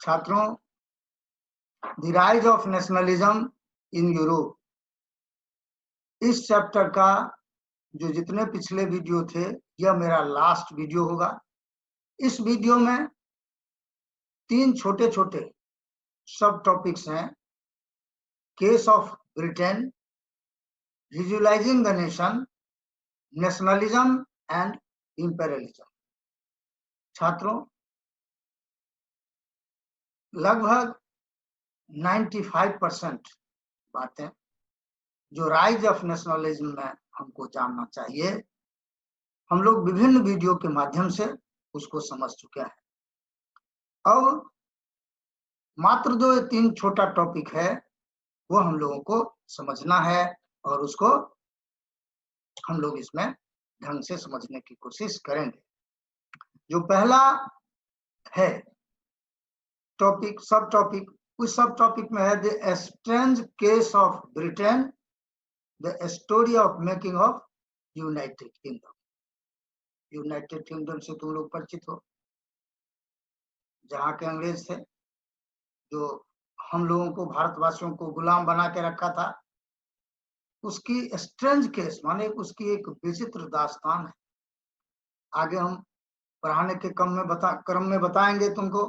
छात्रों, the rise of nationalism in Europe, इस chapter का जो जितने पिछले वीडियो थे, यह मेरा लास्ट वीडियो होगा। इस वीडियो में 3 छोटे छोटे सब टॉपिक्स हैं। Case of Britain, visualising the nation, nationalism and imperialism. छात्रों, लगभग 95% बातें जो राइज ऑफ नेशनलिज्म में हमको जानना चाहिए, हम लोग विभिन्न वीडियो के माध्यम से उसको समझ चुके हैं। अब मात्र जो ये 3 छोटा टॉपिक है वो हम लोगों को समझना है और उसको हम लोग इसमें ढंग से समझने की कोशिश करेंगे। जो पहला है टॉपिक, सब टॉपिक, उस सब टॉपिक में है the strange case of Britain, the story of making of United kingdom. United kingdom से तुम लोग परिचित हो, जहाँ के अंग्रेज थे, जो हम लोगों को, भारतवासियों को गुलाम बना के रखा था। उसकी स्ट्रेंज केस माने उसकी एक विचित्र दास्तान है। आगे हम पढ़ाने के क्रम में बताएंगे तुमको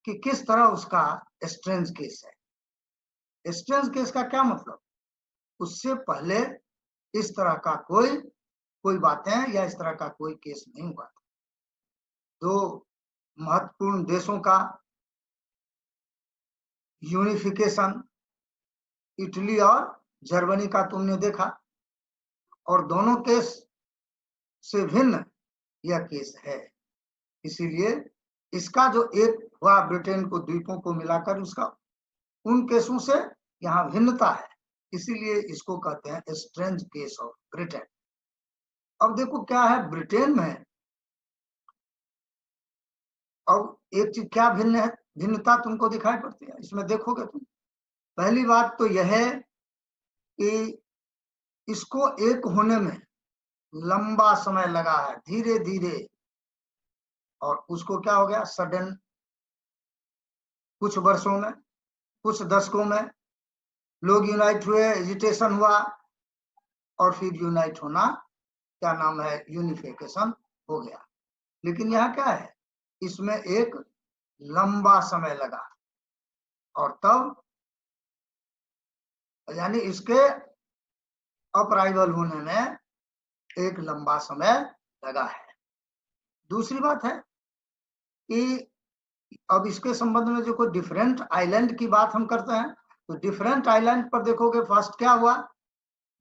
कि किस तरह उसका स्ट्रेंज केस है। स्ट्रेंज केस का क्या मतलब? उससे पहले इस तरह का कोई बातें या इस तरह का कोई केस नहीं हुआ था। 2 महत्वपूर्ण देशों का यूनिफिकेशन, इटली और जर्मनी का तुमने देखा, और दोनों केस से भिन्न यह केस है। इसीलिए इसका जो एक हुआ ब्रिटेन को, द्वीपों को मिलाकर, उसका उन केसों से यहाँ भिन्नता है। इसीलिए इसको कहते हैं स्ट्रेंज केस ऑफ ब्रिटेन। अब देखो क्या है ब्रिटेन में। अब एक चीज क्या भिन्न है, भिन्नता तुमको दिखाई पड़ती है इसमें, देखोगे तुम। पहली बात तो यह है कि इसको एक होने में लंबा समय लगा है, धीरे धीरे। और उसको क्या हो गया, सडन, कुछ वर्षों में, कुछ दशकों में लोग यूनाइट हुए, एजिटेशन हुआ, और फिर यूनाइट होना, क्या नाम है, यूनिफिकेशन हो गया। लेकिन यहाँ क्या है, इसमें एक लंबा समय लगा, और तब यानी इसके अपराइवल होने में एक लंबा समय लगा है। दूसरी बात है कि अब इसके संबंध में जो कोई डिफरेंट आइलैंड की बात हम करते हैं, तो डिफरेंट आइलैंड पर देखोगे फर्स्ट क्या हुआ,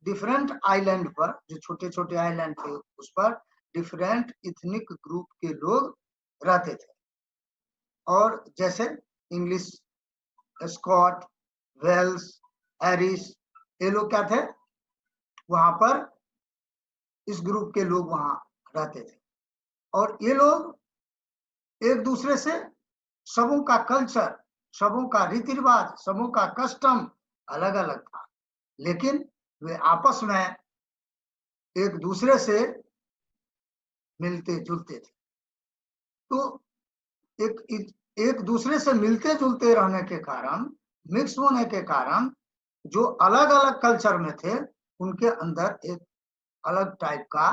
डिफरेंट आइलैंड पर, जो छोटे छोटे आइलैंड थे, उस पर डिफरेंट इथनिक ग्रुप के लोग रहते थे। और जैसे इंग्लिश, स्कॉट, वेल्स, एरिश, ये लोग क्या थे, वहां पर इस ग्रुप के लोग वहां रहते थे। और ये लोग एक दूसरे से, सबों का कल्चर, सबों का रीति रिवाज, सबों का कस्टम अलग अलग था, लेकिन वे आपस में एक दूसरे से मिलते जुलते थे। तो एक दूसरे से मिलते जुलते रहने के कारण, मिक्स होने के कारण, जो अलग अलग कल्चर में थे, उनके अंदर एक अलग टाइप का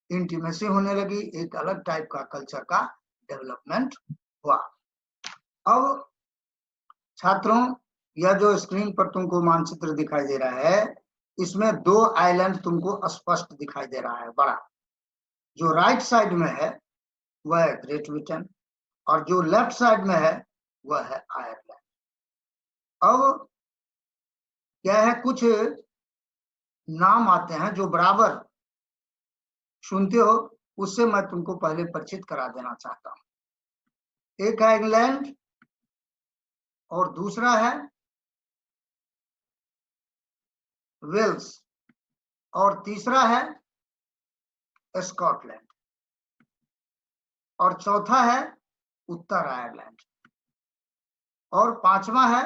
इंटीमेसी होने लगी, एक अलग टाइप का कल्चर का डेवलपमेंट हुआ। अब छात्रों, यह जो स्क्रीन पर तुमको मानचित्र दिखाई दे रहा है, इसमें 2 आइलैंड तुमको स्पष्ट दिखाई दे रहा है, बड़ा। जो राइट साइड में है वह है ग्रेट ब्रिटेन, और जो लेफ्ट साइड में है वह है आयरलैंड। अब क्या है, कुछ नाम आते हैं जो बराबर सुनते हो, उससे मैं तुमको पहले परिचित करा देना चाहता हूं। एक है इंग्लैंड, और दूसरा है वेल्स, और तीसरा है स्कॉटलैंड, और चौथा है उत्तर आयरलैंड, और 5वां है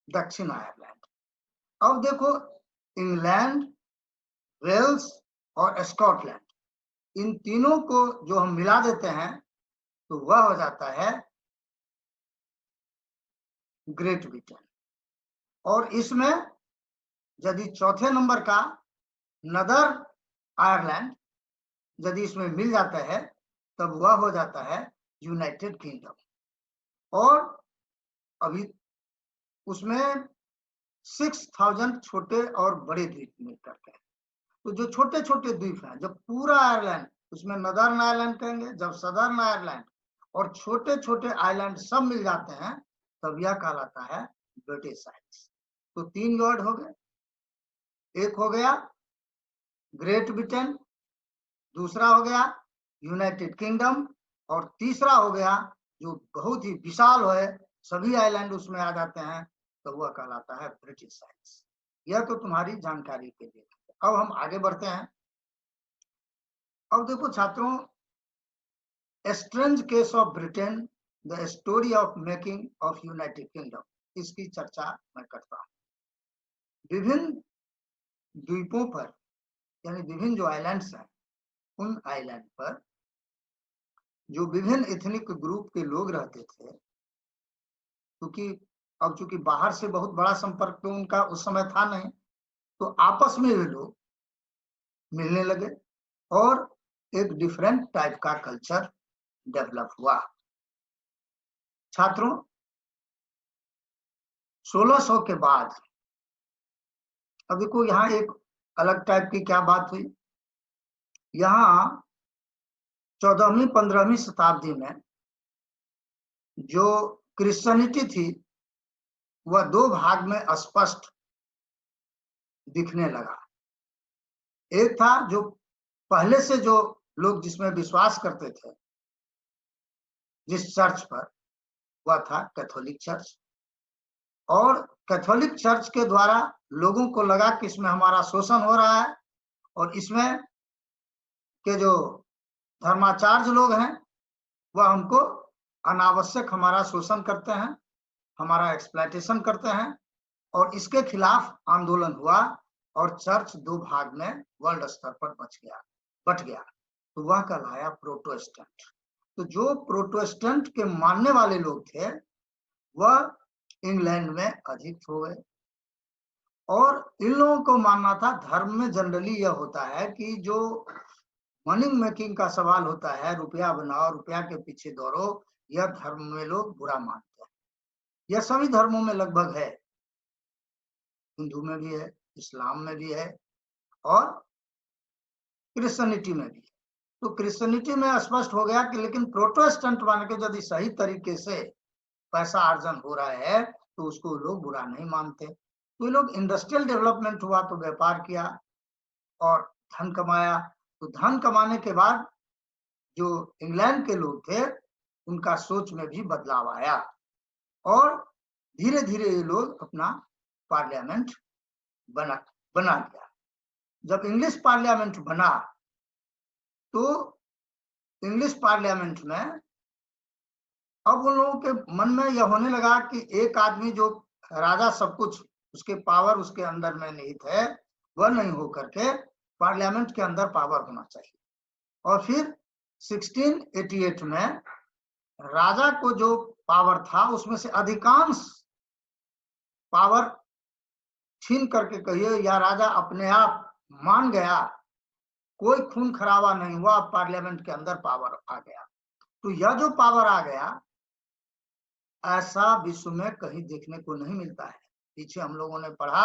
दक्षिण आयरलैंड। अब देखो, इंग्लैंड, वेल्स और स्कॉटलैंड, इन तीनों को जो हम मिला देते हैं तो वह हो जाता है ग्रेट ब्रिटेन। और इसमें यदि चौथे नंबर का नदर आयरलैंड यदि इसमें मिल जाता है तब वह हो जाता है यूनाइटेड किंगडम। और अभी उसमें 6000 छोटे और बड़े द्वीप मिल करके, तो जो छोटे छोटे द्वीप हैं, जब पूरा आयरलैंड, उसमें नदर्न आयरलैंड कहेंगे, जब सदर्न आयरलैंड और छोटे छोटे आइलैंड सब मिल जाते हैं तब यह कहलाता है ब्रिटिश आइल्स। तो 3 वर्ड हो गए, एक हो गया ग्रेट ब्रिटेन, दूसरा हो गया यूनाइटेड किंगडम, और तीसरा हो गया जो बहुत ही विशाल है, सभी आइलैंड उसमें आ जाते हैं, तो वह कहलाता है ब्रिटिश आइल्स। यह तो तुम्हारी जानकारी के लिए। अब हम आगे बढ़ते हैं। अब देखो छात्रों, strange case of Britain, the story of making of United kingdom, इसकी चर्चा मैं करता हूँ। विभिन्न द्वीपों पर, यानी विभिन्न जो आइलैंड्स हैं, उन आइलैंड पर जो विभिन्न एथनिक ग्रुप के लोग रहते थे, क्योंकि अब चूंकि बाहर से बहुत बड़ा संपर्क तो उनका उस समय था नहीं, तो आपस में वे लोग मिलने लगे और एक डिफरेंट टाइप का कल्चर डेवलप हुआ। छात्रों, 1600 के बाद, अब देखो यहाँ एक अलग टाइप की क्या बात हुई। यहाँ 14वीं 15वीं शताब्दी में जो क्रिश्चियनिटी थी वह 2 भाग में स्पष्ट दिखने लगा। एक था जो पहले से जो लोग जिसमें विश्वास करते थे, जिस चर्च पर, वह था कैथोलिक चर्च। और कैथोलिक चर्च के द्वारा लोगों को लगा कि इसमें हमारा शोषण हो रहा है और इसमें के जो धर्माचार्य लोग हैं वह हमको अनावश्यक हमारा शोषण करते हैं, हमारा एक्सप्लॉयटेशन करते हैं, और इसके खिलाफ आंदोलन हुआ और चर्च 2 भाग में वर्ल्ड स्तर पर बट गया। तो वह कहलाया प्रोटेस्टेंट। तो जो प्रोटेस्टेंट के मानने वाले लोग थे वह इंग्लैंड में अधिक हो गए। और इन लोगों को मानना था, धर्म में जनरली यह होता है कि जो मनी मेकिंग का सवाल होता है, रुपया बनाओ, रुपया के पीछे दौड़ो, यह धर्म में लोग बुरा मानते हैं। यह सभी धर्मों में लगभग है, हिंदू में भी है, इस्लाम में भी है और क्रिश्चियनिटी में भी है। तो क्रिश्चियनिटी में स्पष्ट हो गया कि लेकिन प्रोटेस्टेंट मान के यदि सही तरीके से पैसा अर्जन हो रहा है तो उसको लोग बुरा नहीं मानते। तो ये लोग, इंडस्ट्रियल डेवलपमेंट हुआ तो व्यापार किया और धन कमाया। तो धन कमाने के बाद जो इंग्लैंड के लोग थे उनका सोच में भी बदलाव आया और धीरे धीरे ये लोग अपना पार्लियामेंट बना लिया। जब इंग्लिश पार्लियामेंट बना तो इंग्लिश पार्लियामेंट में अब उन लोगों के मन में यह होने लगा कि एक आदमी जो राजा सब कुछ, उसके पावर उसके अंदर में निहित है, वह नहीं हो करके पार्लियामेंट के अंदर पावर होना चाहिए। और फिर 1688 में राजा को जो पावर था उसमें से अधिकांश पावर छीन करके, कहिए या राजा अपने आप मान गया, कोई खून खराबा नहीं हुआ, पार्लियामेंट के अंदर पावर आ गया। तो यह जो पावर आ गया, ऐसा विश्व में कहीं देखने को नहीं मिलता है। पीछे हम लोगों ने पढ़ा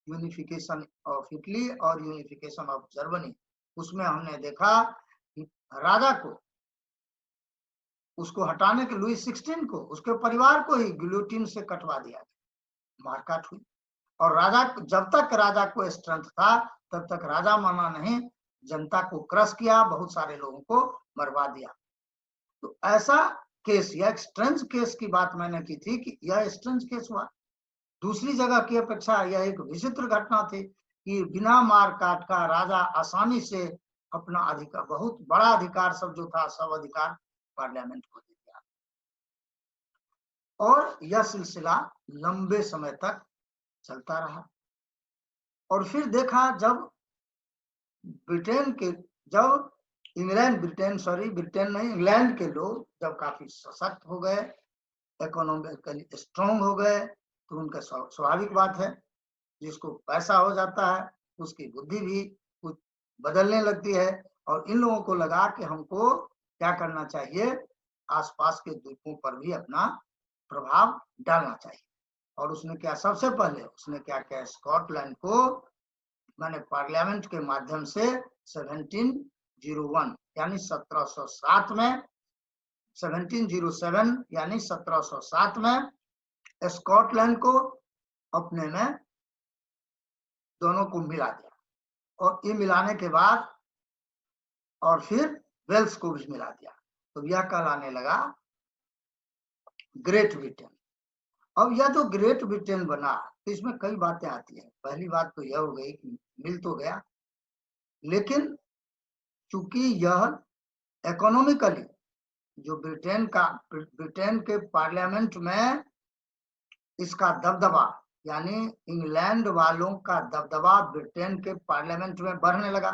यूनिफिकेशन ऑफ इटली और यूनिफिकेशन ऑफ जर्मनी, उसमें हमने देखा कि राजा को, उसको हटाने के, लुई 16 को, उसके परिवार को ही गिलोटिन से कटवा दिया गया, मारकाट हुई। और राजा, जब तक राजा को स्ट्रेंथ था तब तक राजा माना नहीं, जनता को क्रश किया, बहुत सारे लोगों को मरवा दिया। तो ऐसा केस, यह स्ट्रेंज केस की बात मैंने की थी कि यह स्ट्रेंज केस हुआ। दूसरी जगह की अपेक्षा यह एक विचित्र घटना थी कि बिना मार काट का राजा आसानी से अपना अधिकार, बहुत बड़ा अधिकार सब जो था, सब अधिकार पार्लियामेंट को दे दिया। और यह सिलसिला लंबे समय तक चलता रहा। और फिर देखा जब ब्रिटेन नहीं, इंग्लैंड के लोग जब काफी सशक्त हो गए इकोनॉमिकली स्ट्रांग हो गए, तो उनका स्वाभाविक बात है, जिसको पैसा हो जाता है उसकी बुद्धि भी कुछ बदलने लगती है। और इन लोगों को लगा कि हमको क्या करना चाहिए, आसपास के द्वीपों पर भी अपना प्रभाव डालना चाहिए। और उसने क्या, सबसे पहले उसने क्या किया, स्कॉटलैंड को माने पार्लियामेंट के माध्यम से 1701 यानी 1707 में, 1707 यानी 1707 में स्कॉटलैंड को अपने में दोनों को मिला दिया। और ये मिलाने के बाद और फिर वेल्स को भी मिला दिया, तो यह कहलाने लगा ग्रेट ब्रिटेन। अब यह जो ग्रेट ब्रिटेन बना, तो इसमें कई बातें आती है। पहली बात तो यह हो गई कि मिल तो गया, लेकिन चूंकि यह इकोनॉमिकली जो ब्रिटेन के पार्लियामेंट में इसका दबदबा, यानी इंग्लैंड वालों का दबदबा ब्रिटेन के पार्लियामेंट में बढ़ने लगा।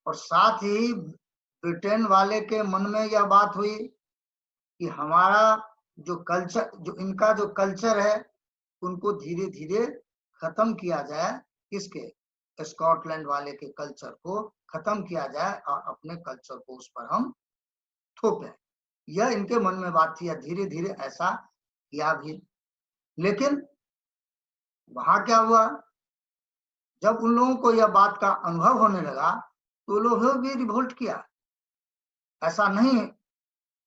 और साथ ही ब्रिटेन वाले के मन में यह बात हुई कि हमारा जो कल्चर, जो इनका जो कल्चर है, उनको धीरे धीरे खत्म किया जाए, किसके, स्कॉटलैंड वाले के कल्चर को खत्म किया जाए और अपने कल्चर को उस पर हम थोपे। यह इनके मन में बात थी, धीरे धीरे ऐसा किया भी। लेकिन वहां क्या हुआ, जब उन लोगों को यह बात का अनुभव होने लगा, तो लोग भी रिवोल्ट किया। ऐसा नहीं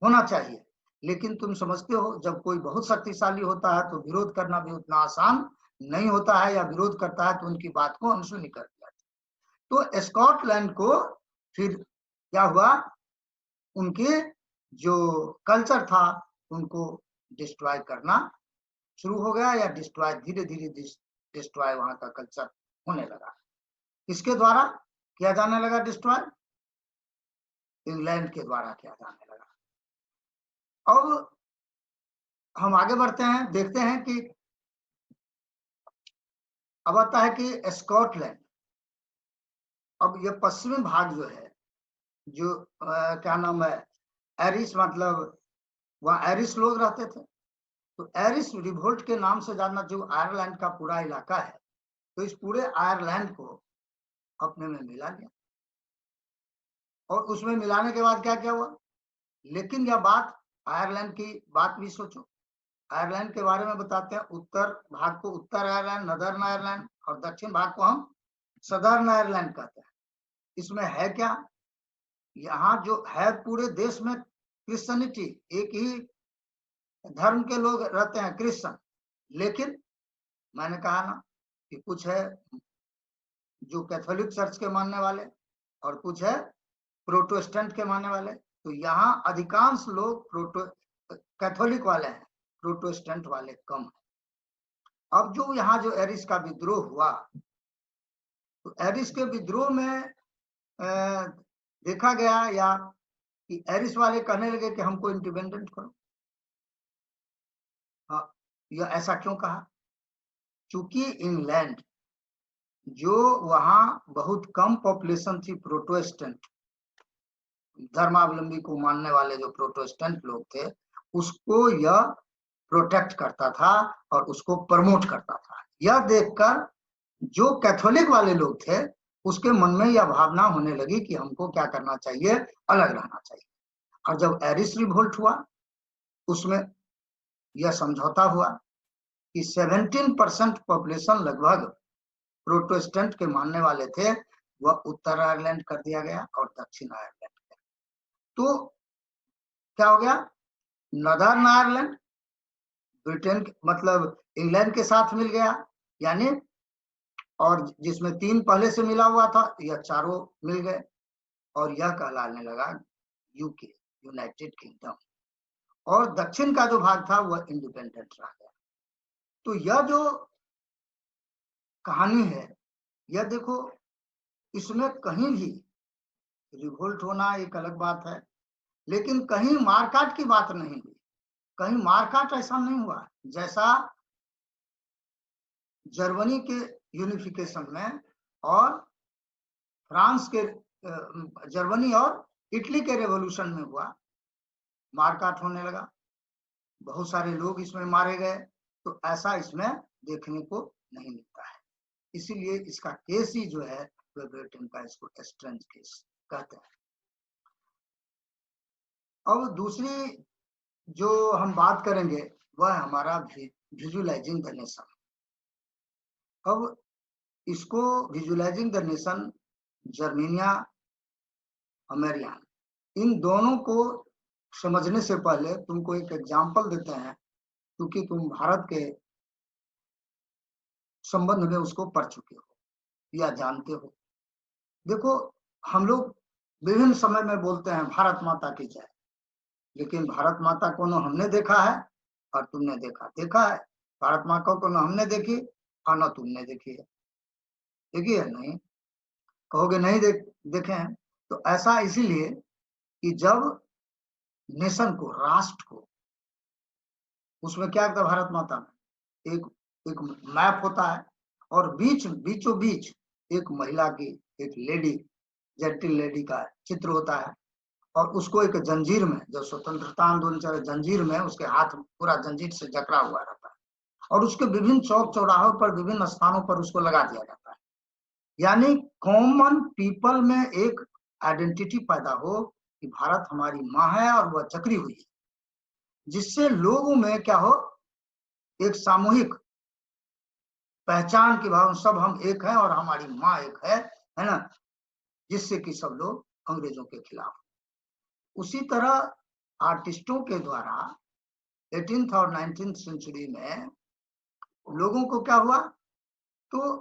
होना चाहिए, लेकिन तुम समझते हो जब कोई बहुत शक्तिशाली होता है तो विरोध करना भी उतना आसान नहीं होता है, या विरोध करता है तो उनकी बात को अनसुनी कर दिया। तो स्कॉटलैंड को फिर क्या हुआ, उनके जो कल्चर था उनको डिस्ट्रॉय करना शुरू हो गया, या डिस्ट्रॉय धीरे धीरे डिस्ट्रॉय वहां का कल्चर होने लगा। किसके द्वारा किया जाने लगा डिस्ट्रॉय? इंग्लैंड के द्वारा किया जाने लगा। अब हम आगे बढ़ते हैं, देखते हैं कि अब आता है कि स्कॉटलैंड, अब ये पश्चिमी भाग जो है, जो क्या नाम है, एरिस, मतलब वहाँ एरिस लोग रहते थे। तो एरिस रिवोल्ट के नाम से जाना, जो आयरलैंड का पूरा इलाका है, तो इस पूरे आयरलैंड को अपने में मिला लिया। और उसमें मिलाने के बाद क्या क्या हुआ, लेकिन यह बात, आयरलैंड की बात भी सोचो। आयरलैंड के बारे में बताते हैं, उत्तर भाग को उत्तर आयरलैंड, नदर्न आयरलैंड, और दक्षिण भाग को हम सदर्न आयरलैंड कहते हैं। इसमें है क्या, यहाँ जो है पूरे देश में क्रिश्चियनिटी, एक ही धर्म के लोग रहते हैं, क्रिश्चियन। लेकिन मैंने कहा ना कि कुछ है जो कैथोलिक चर्च के मानने वाले, और कुछ है प्रोटेस्टेंट के मानने वाले। तो यहाँ अधिकांश लोग कैथोलिक वाले हैं, प्रोटेस्टेंट वाले कम है। अब जो यहाँ जो एरिस का विद्रोह हुआ, तो एरिस के विद्रोह में देखा गया, या कि एरिस वाले कहने लगे कि हमको इंडिपेंडेंट करो। हाँ, यह ऐसा क्यों कहा? चूंकि इंग्लैंड, जो वहाँ बहुत कम पॉपुलेशन थी, प्रोटेस्टेंट धर्मावलंबी को मानने वाले जो प्रोटेस्टेंट लोग थे, उसको यह प्रोटेक्ट करता था और उसको प्रमोट करता था। यह देखकर जो कैथोलिक वाले लोग थे, उसके मन में यह भावना होने लगी कि हमको क्या करना चाहिए, अलग रहना चाहिए। और जब एरिस रिवोल्ट हुआ, उसमें यह समझौता हुआ कि 17% पॉपुलेशन लगभग प्रोटेस्टेंट के मानने वाले थे, वह उत्तर आयरलैंड कर दिया गया और दक्षिण आयरलैंड। तो क्या हो गया, नदर्न आयरलैंड ब्रिटेन मतलब इंग्लैंड के साथ मिल गया, यानी, और जिसमें 3 पहले से मिला हुआ था, यह चारों मिल गए, और यह कहलाने लगा यूके, यूनाइटेड किंगडम। और दक्षिण का जो भाग था वह इंडिपेंडेंट रह गया। तो यह जो कहानी है, यह देखो, इसमें कहीं भी रिवोल्ट होना एक अलग बात है, लेकिन कहीं मारकाट की बात नहीं हुई। कहीं मारकाट ऐसा नहीं हुआ जैसा जर्मनी के यूनिफिकेशन में और फ्रांस के, जर्मनी और इटली के रेवोल्यूशन में हुआ, मारकाट होने लगा। बहुत सारे लोग इसमें मारे गए, तो ऐसा इसमें देखने को नहीं मिलता है। इसीलिए इसका केस ही जो है वह ब्रिटेन का इसको स्ट्रेंज केस कहते हैं। अब दूसरी जो हम बात करेंगे वह हमारा विजुअलाइजिंग द नेशन। अब इसको विजुअलाइजिंग द नेशन, जर्मेनिया, अमेरियन, इन दोनों को समझने से पहले तुमको एक एग्जाम्पल देते हैं, क्योंकि तुम भारत के संबंध में उसको पढ़ चुके हो या जानते हो। देखो, हम लोग विभिन्न समय में बोलते हैं भारत माता की जय, लेकिन भारत माता को न हमने देखा है और तुमने देखा है। भारत माता को न हमने देखी और न तुमने देखी है, देखी है? नहीं, कहोगे नहीं देखे हैं। तो ऐसा इसीलिए कि जब नेशन को, राष्ट्र को, उसमें क्या होता है भारत माता में एक एक मैप होता है और बीचों बीच एक महिला की, एक लेडी, जेंटिल लेडी का चित्र होता है, और उसको एक जंजीर में, जब स्वतंत्रता आंदोलन चले, जंजीर में उसके हाथ पूरा जंजीर से जकड़ा हुआ रहता है, और उसके विभिन्न चौक चौराहों पर, विभिन्न स्थानों पर उसको लगा दिया जाता है। यानी कॉमन पीपल में एक आइडेंटिटी पैदा हो कि भारत हमारी माँ है और वह जकड़ी हुई है, जिससे लोगों में क्या हो, एक सामूहिक पहचान की भाव, सब हम एक हैं और हमारी माँ एक है ना, जिससे कि सब लोग अंग्रेजों के खिलाफ। उसी तरह आर्टिस्टों के द्वारा 18th और 19th सेंचुरी में लोगों को क्या हुआ, तो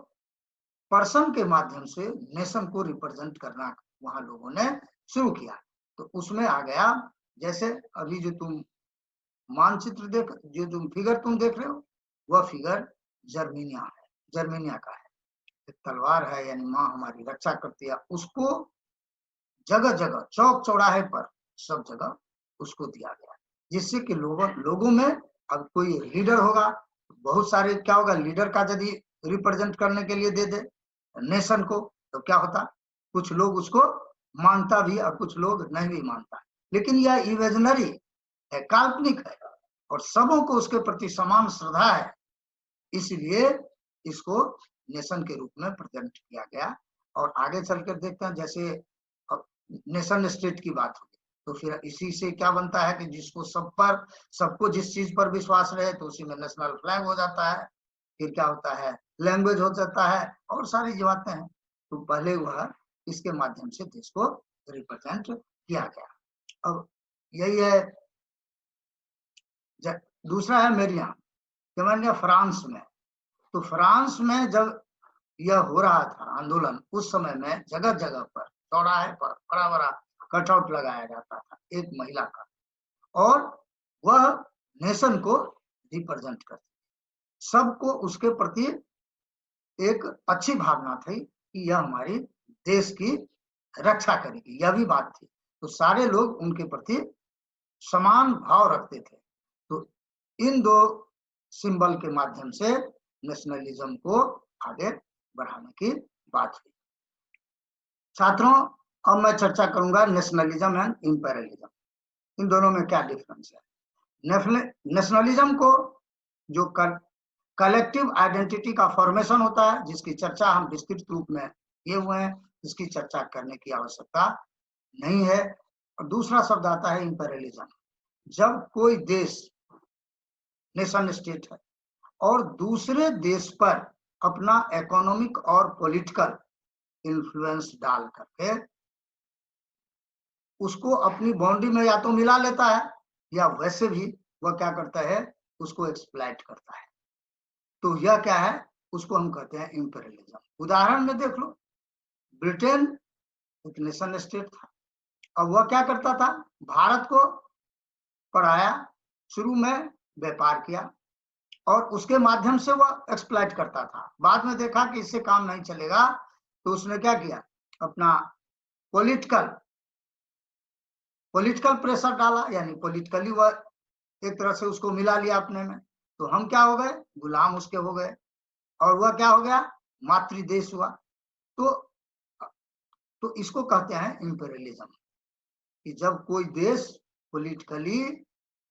पर्सन के माध्यम से नेशन को रिप्रेजेंट करना वहां लोगों ने शुरू किया। तो उसमें आ गया, जैसे अभी जो तुम मानचित्र जो तुम फिगर तुम देख रहे हो, वह फिगर जर्मेनिया का है। एक तलवार है, यानी माँ हमारी रक्षा करती है। उसको जगह जगह, चौक चौराहे पर, सब जगह उसको दिया गया, जिससे कि लोगों में, अब कोई लीडर होगा, बहुत सारे क्या होगा, लीडर का यदि रिप्रेजेंट करने के लिए दे दे नेशन को, तो क्या होता, कुछ लोग उसको मानता भी और कुछ लोग नहीं भी मानता। लेकिन यह इमेजिनरी है, काल्पनिक है, और सबों को उसके प्रति समान श्रद्धा है, इसलिए इसको नेशन के रूप में प्रेजेंट किया गया। और आगे चलकर देखते हैं, जैसे नेशन स्टेट की बात होगी, तो फिर इसी से क्या बनता है कि जिसको सबको जिस चीज पर विश्वास रहे, तो उसी में नेशनल फ्लैग हो जाता है। फिर क्या होता है, लैंग्वेज हो जाता है, और सारी जो बातें हैं। तो पहले वह इसके माध्यम से देश को रिप्रेजेंट किया गया। अब यही है। दूसरा है मेरिया, फ्रांस में। तो फ्रांस में जब यह हो रहा था आंदोलन, उस समय में जगह जगह पर, चौराहे पर बड़ा बड़ा कटआउट लगाया जाता था एक महिला का, और वह नेशन को रिप्रेजेंट करती, सबको उसके प्रति एक अच्छी भावना थी कि यह हमारी देश की रक्षा करेगी, यह भी बात थी। तो सारे लोग उनके प्रति समान भाव रखते थे। तो इन दो सिंबल के माध्यम से नेशनलिज्म को आगे बढ़ाने की बात हुई। छात्रों, अब मैं चर्चा करूंगा नेशनलिज्म एंड इंपेरियलिज्म, इन दोनों में क्या डिफरेंस है। नेशनलिज्म को जो कलेक्टिव आइडेंटिटी का फॉर्मेशन होता है, जिसकी चर्चा हम विस्तृत रूप में किए हुए हैं, इसकी चर्चा करने की आवश्यकता नहीं है। और दूसरा शब्द आता है इंपेरियलिज्म, जब कोई देश, नेशन स्टेट है, और दूसरे देश पर अपना इकोनॉमिक और पॉलिटिकल इन्फ्लुएंस डाल करके उसको अपनी बाउंड्री में या तो मिला लेता है, या वैसे भी वह क्या करता है, उसको एक्सप्लॉइट करता है। तो यह क्या है, उसको हम कहते हैं इंपेरियलिज्म। उदाहरण में देख लो, ब्रिटेन एक नेशन स्टेट था, और वह क्या करता था, भारत को पढ़ाया, शुरू में व्यापार किया, और उसके माध्यम से वह एक्सप्लॉइट करता था। बाद में देखा कि इससे काम नहीं चलेगा, तो उसने क्या किया, अपना पॉलिटिकल प्रेशर डाला, यानी पॉलिटिकली वह एक तरह से उसको मिला लिया अपने में। तो हम क्या हो गए, गुलाम उसके हो गए, और वह क्या हो गया, मातृदेश हुआ। तो इसको कहते हैं इंपेरियलिज्म, कि जब कोई देश पॉलिटिकली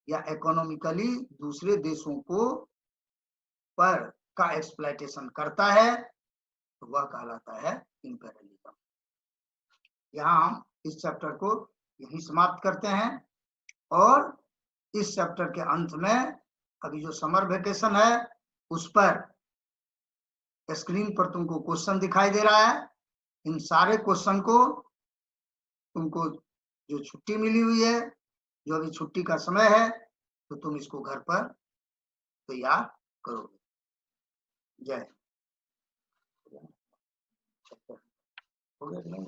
या इकोनॉमिकली दूसरे देशों को पर का एक्सप्लॉयटेशन करता है तो वह कहलाता है इंपेरियलिज्म। यहाँ हम इस चैप्टर को यही समाप्त करते हैं और इस चैप्टर के अंत में अभी जो समर वेकेशन है उस पर स्क्रीन पर तुमको क्वेश्चन दिखाई दे रहा है। इन सारे क्वेश्चन को तुमको जो छुट्टी मिली हुई है, जो अभी छुट्टी का समय है, तो तुम इसको घर पर तैयार करोगे। जय हो गया कि नहीं?